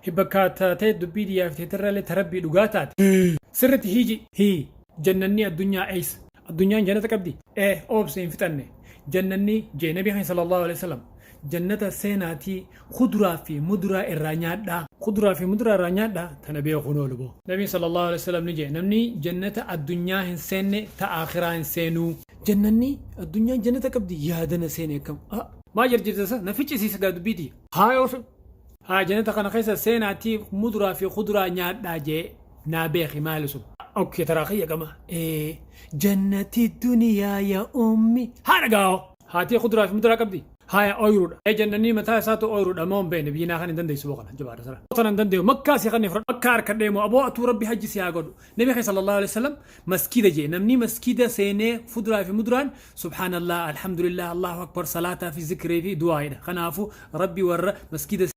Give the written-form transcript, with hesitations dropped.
hibbaka taatee dubbii diyaafteetirraalee tarabbii dhugaataati sirritti hii jannanni addunyaa eeysa addunyaan jannata qabdi oobse hin fixanne jannanni jee nabii kan sallallahu alaihi wasallam jannata seenaatii kuduraa fi muduraa irraa nyaadhaa tana beekuun oolu boo nabii sallallahu alaihi wasallam ni jee namni jannata addunyaa hin seenne ta akhiraa hin seenuu jannanni addunyaan jannata qabdi yaadana seene kam maa jirjirtasa na ficcisiisa gaa dubbiiti haa jannata kana keessa seenaatii muduraa fi kuduraa nyaadhaa jee naa beeki maalisu اوكي ترى خيا كما جنة الدنيا يا امي هرجعوا هاتي خضره في مدرك ابدي هاي اورود اي جنني متى ساتو اورود امام بين بينا خن دندي سوقنا جبار سلام وطن دندي مكه سي خني فرد مكه كديمو ابو اتو ربي حج سي اغدو نبي صلى الله عليه وسلم مسكيده جي نمني مسكيده سينه خضره في مدران سبحان الله الحمد لله الله اكبر صلاه في ذكري في دعاء خنافو ربي ور مسكيده